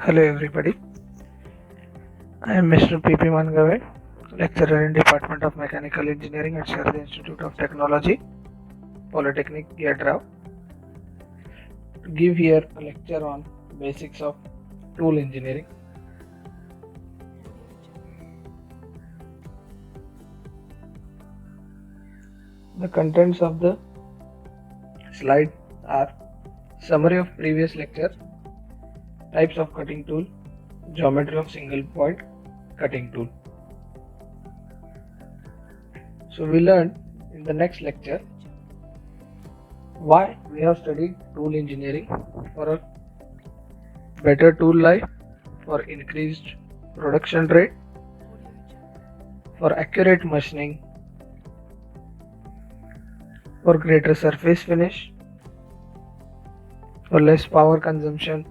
Hello everybody, I am Mr. P.P. Mangave, lecturer in Department of Mechanical Engineering at Sharda Institute of Technology, Polytechnic, Gadrao, to give here a lecture on basics of tool engineering. The contents of the slide are summary of previous lecture, types of cutting tool, geometry of single point cutting tool. So we learned in the next lecture why we have studied tool engineering for a better tool life, for increased production rate, for accurate machining, for greater surface finish, for less power consumption,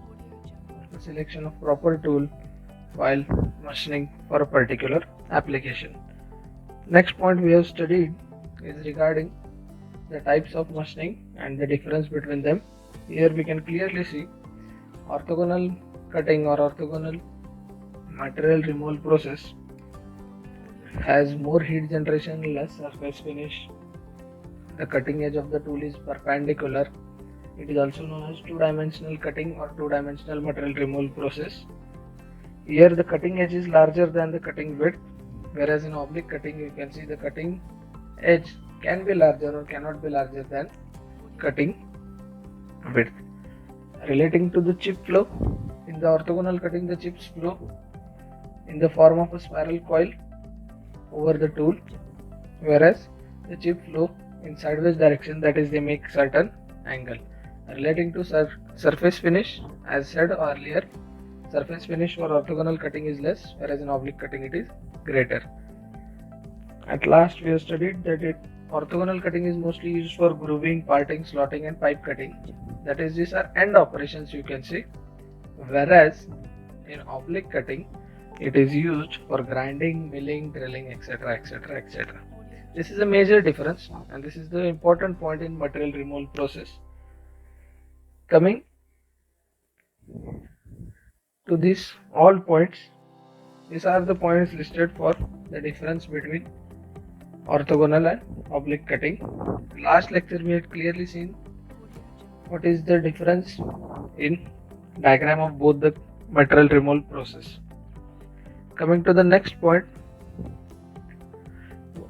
for selection of proper tool while machining for a particular application. Next point we have studied is regarding the types of machining and the difference between them. Here we can clearly see orthogonal cutting or orthogonal material removal process has more heat generation, less surface finish. The cutting edge of the tool is perpendicular. It is also known as two-dimensional cutting or two-dimensional material removal process. Here the cutting edge is larger than the cutting width, whereas in oblique cutting you can see the cutting edge can be larger or cannot be larger than cutting width. Relating to the chip flow, in the orthogonal cutting the chips flow in the form of a spiral coil over the tool, whereas the chip flow in sideways direction, that is they make certain angle. Relating to surface finish, as said earlier, surface finish for orthogonal cutting is less, whereas in oblique cutting it is greater. At last we have studied that orthogonal cutting is mostly used for grooving, parting, slotting and pipe cutting. That is, these are end operations you can see, whereas in oblique cutting it is used for grinding, milling, drilling, etc. etc. etc. This is a major difference and this is the important point in material removal process. Coming to these all points, these are the points listed for the difference between orthogonal and oblique cutting. Last lecture we had clearly seen what is the difference in diagram of both the material removal process. Coming to the next point,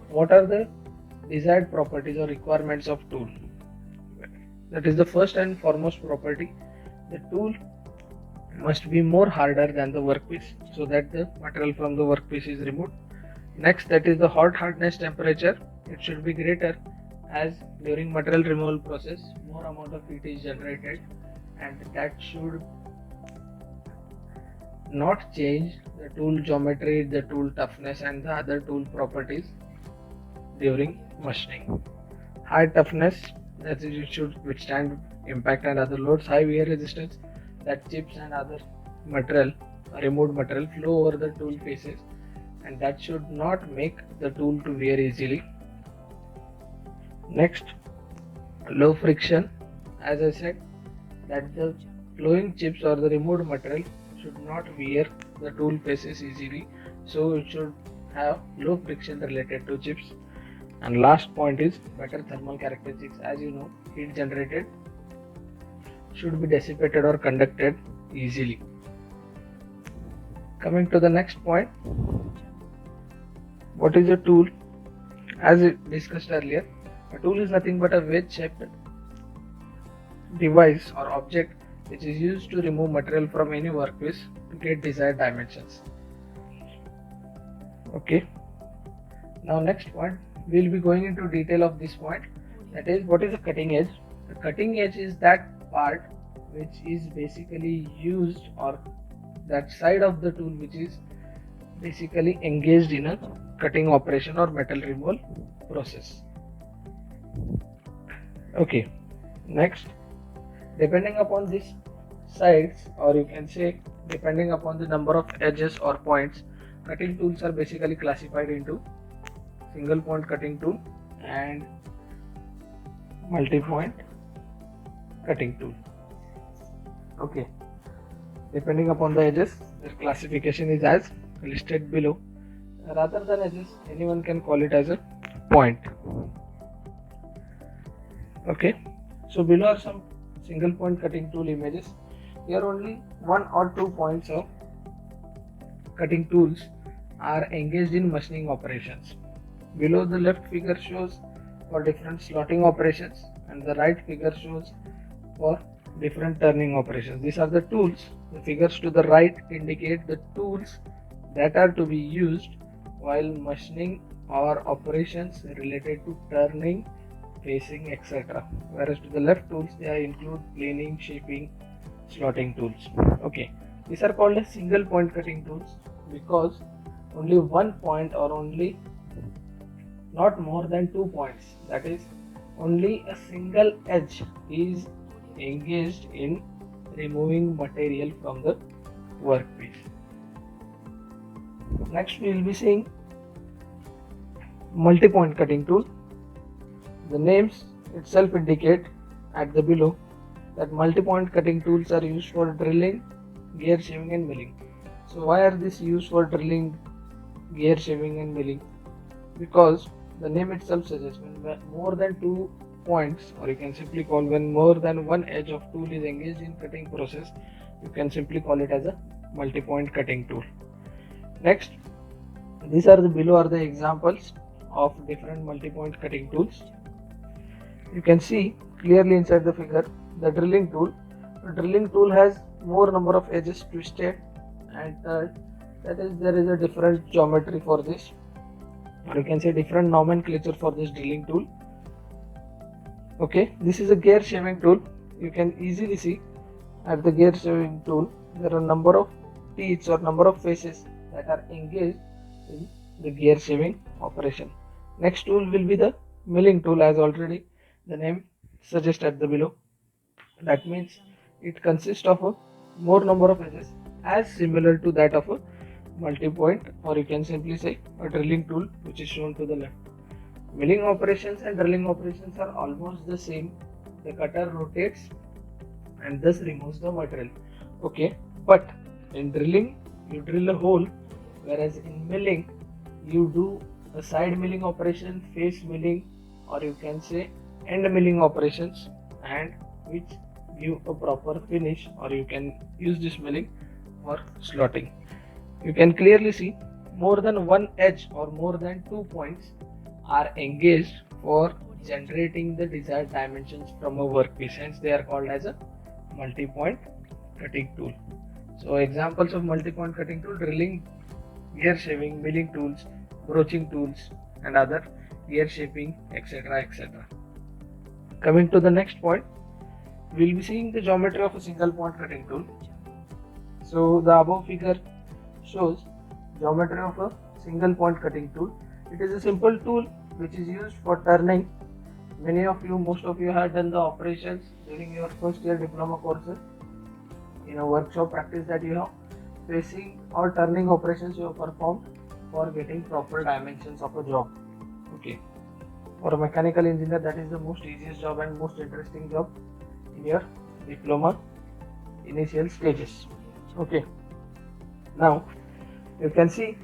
what are the desired properties or requirements of tool? That is the first and foremost property. The tool must be more harder than the workpiece so that the material from the workpiece is removed. Next, that is the hot hardness temperature. It should be greater, as during material removal process more amount of heat is generated and that should not change the tool geometry, the tool toughness and the other tool properties during machining. High toughness, that is, it should withstand impact and other loads. High wear resistance, that chips and other material, removed material flow over the tool faces and that should not make the tool to wear easily. Next, low friction, as I said, that the flowing chips or the removed material should not wear the tool faces easily, so it should have low friction related to chips. And last point is better thermal characteristics. As you know, heat generated should be dissipated or conducted easily. Coming to the next point, what is a tool? As discussed earlier, a tool is nothing but a wedge-shaped device or object which is used to remove material from any workpiece to get desired dimensions. Okay. Now next point, we will be going into detail of this point. That is, what is a cutting edge? The cutting edge is that part which is basically used, or that side of the tool which is basically engaged in a cutting operation or metal removal process. Okay, next, depending upon these sides, or you can say depending upon the number of edges or points, cutting tools are basically classified into single point cutting tool and multi-point cutting tool. Okay, depending upon the edges, their classification is as listed below. Rather than edges, anyone can call it as a point. Okay, so below are some single point cutting tool images. Here only one or 2 points of cutting tools are engaged in machining operations. Below, the left figure shows for different slotting operations and the right figure shows for different turning operations. These are the tools. The figures to the right indicate the tools that are to be used while machining or operations related to turning, facing, etc. Whereas to the left tools, they include planing, shaping, slotting tools. Okay, these are called as single point cutting tools because only one point or only not more than 2 points, that is only a single edge is engaged in removing material from the workpiece. Next we will be seeing multi-point cutting tool. The names itself indicate at the below that multi-point cutting tools are used for drilling, gear shaving and milling. So why are these used for drilling, gear shaving and milling? Because the name itself suggests when more than 2 points, or you can simply call when more than one edge of tool is engaged in cutting process, you can simply call it as a multi-point cutting tool. Next, these are the below are the examples of different multi-point cutting tools. You can see clearly inside the figure the drilling tool. The drilling tool has more number of edges twisted and that is there is a different geometry for this, or you can say different nomenclature for this drilling tool. Okay, this is a gear shaving tool. You can easily see at the gear shaving tool there are number of teeth or number of faces that are engaged in the gear shaving operation. Next tool will be the milling tool, as already the name suggests at the below. That means it consists of a more number of edges as similar to that of a multi-point, or you can simply say a drilling tool, which is shown to the left. Milling operations and drilling operations are almost the same. The cutter rotates and thus removes the material. Okay, but in drilling you drill a hole, whereas in milling you do a side milling operation, face milling, or you can say end milling operations, and which give a proper finish, or you can use this milling for slotting. You can clearly see more than one edge or more than 2 points are engaged for generating the desired dimensions from a workpiece, hence they are called as a multi-point cutting tool. So examples of multi-point cutting tool: drilling, gear shaving, milling tools, broaching tools and other gear shaping, etc., etc. Coming to the next point, we will be seeing the geometry of a single point cutting tool. So the above figure shows geometry of a single point cutting tool. It is a simple tool which is used for turning. Most of you have done the operations during your first year diploma courses in a workshop practice that you have. Facing or turning operations you have performed for getting proper dimensions of a job. Okay, for a mechanical engineer that is the most easiest job and most interesting job in your diploma initial stages. Okay, now you can see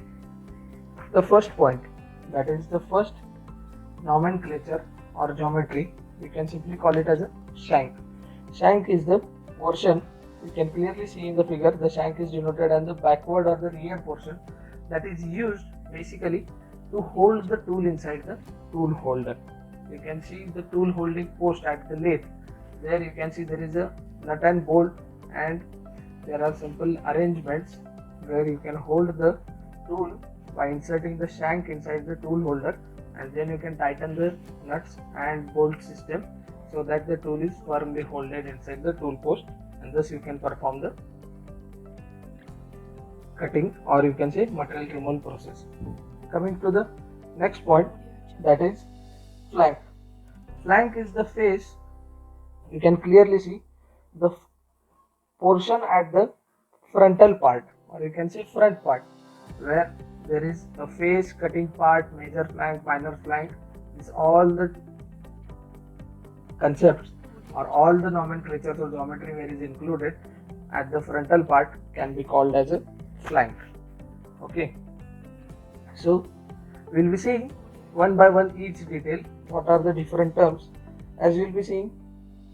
the first point, that is the first nomenclature or geometry. You can simply call it as a shank. Shank is the portion, you can clearly see in the figure, the shank is denoted as the backward or the rear portion that is used basically to hold the tool inside the tool holder. You can see the tool holding post at the lathe. There you can see there is a nut and bolt, and there are simple arrangements where you can hold the tool by inserting the shank inside the tool holder, and then you can tighten the nuts and bolt system so that the tool is firmly holded inside the tool post, and thus you can perform the cutting, or you can say material removal process. Coming to the next point, that is flank. Flank is the face. You can clearly see the portion at the frontal part, or you can say front part, where there is a face, cutting part, major flank, minor flank. These all the concepts or all the nomenclatures or geometry where is included at the frontal part can be called as a flank. Okay, so we'll be seeing one by one each detail what are the different terms. As you'll be seeing,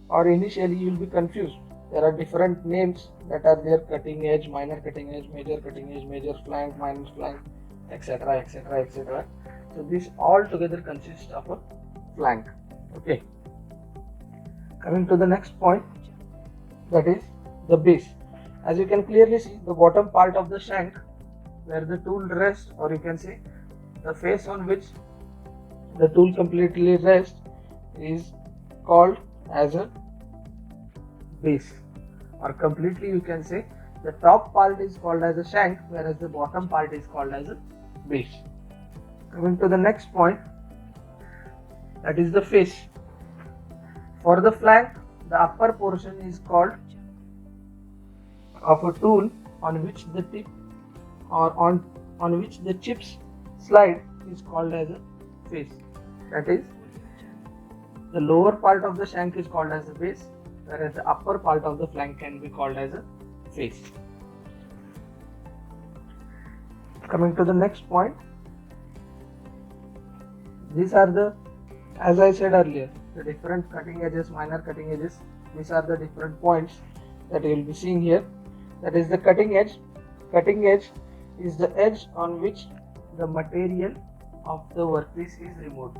or initially you'll be confused, there are different names that are there: cutting edge, minor cutting edge, major flank, minor flank, etc, etc, etc. So this all together consists of a flank. Okay, coming to the next point, that is the base. As you can clearly see, the bottom part of the shank where the tool rests, or you can say the face on which the tool completely rests, is called as a base, or completely you can say the top part is called as a shank, whereas the bottom part is called as a base. Coming to the next point, that is the face. For the flank, the upper portion is called of a tool on which the tip or on which the chips slide is called as a face. That is, the lower part of the shank is called as a base, whereas the upper part of the flank can be called as a face. Coming to the next point, these are the, as I said earlier, the different cutting edges, minor cutting edges. These are the different points that you will be seeing here. That is the cutting edge. Cutting edge is the edge on which the material of the workpiece is removed.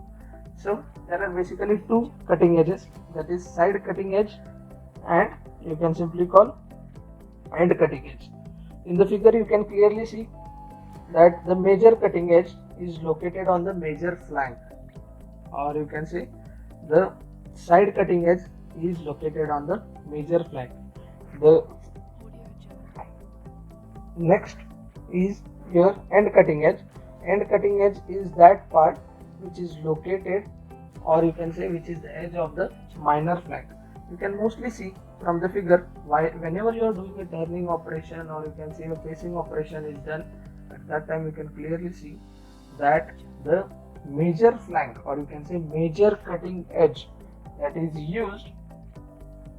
So there are basically two cutting edges, that is side cutting edge and you can simply call end cutting edge. In the figure you can clearly see that the major cutting edge is located on the major flank, or you can say the side cutting edge is located on the major flank. The next is your end cutting edge. End cutting edge is that part which is located, or you can say which is the edge of the minor flank. You can mostly see from the figure whenever you are doing a turning operation, or you can say a facing operation is done, at that time you can clearly see that the major flank, or you can say major cutting edge, that is used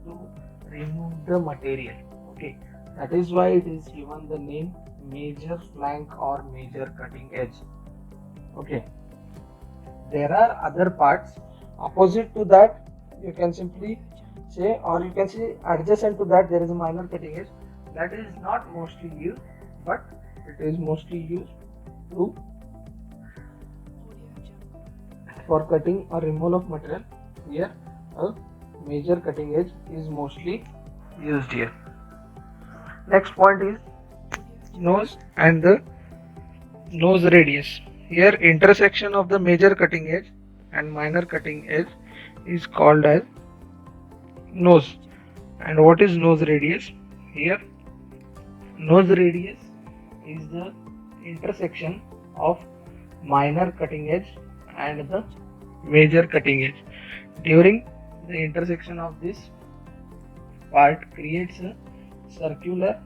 to remove the material. Okay, that is why it is given the name major flank or major cutting edge. Okay, there are other parts opposite to that, you can simply say, or you can say adjacent to that there is a minor cutting edge. That is not mostly used, but it is mostly used for cutting or removal of material. Here a major cutting edge is mostly used here. Next point is nose and the nose radius. Here intersection of the major cutting edge and minor cutting edge is called as nose. And what is nose radius? Here nose radius is the intersection of minor cutting edge and the major cutting edge. During the intersection of this part creates a circular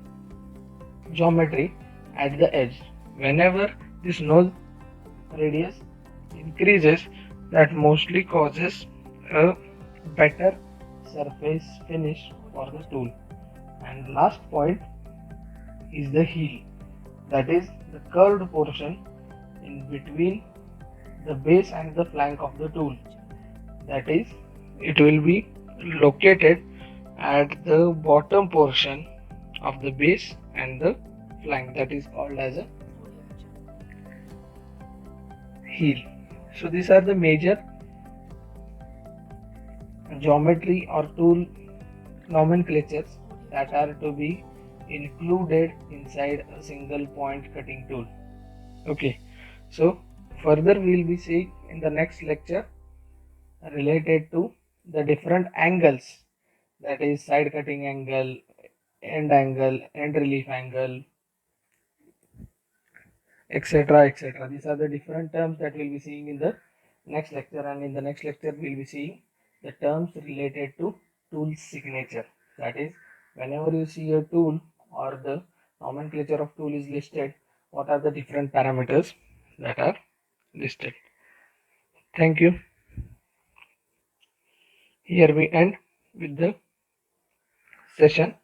geometry at the edge. Whenever this nose radius increases, that mostly causes a better surface finish for the tool. And last point is the heel, that is the curved portion in between the base and the flank of the tool. That is, it will be located at the bottom portion of the base and the flank, that is called as a heel. So these are the major geometry or tool nomenclatures that are to be included inside a single point cutting tool. Okay, so further we will be seeing in the next lecture related to the different angles, that is side cutting angle, end relief angle, etc, etc. These are the different terms that we will be seeing in the next lecture, and in the next lecture we will be seeing the terms related to tool signature. That is, whenever you see a tool or the nomenclature of tool is listed, what are the different parameters that are listed. Thank you. Here we end with the session.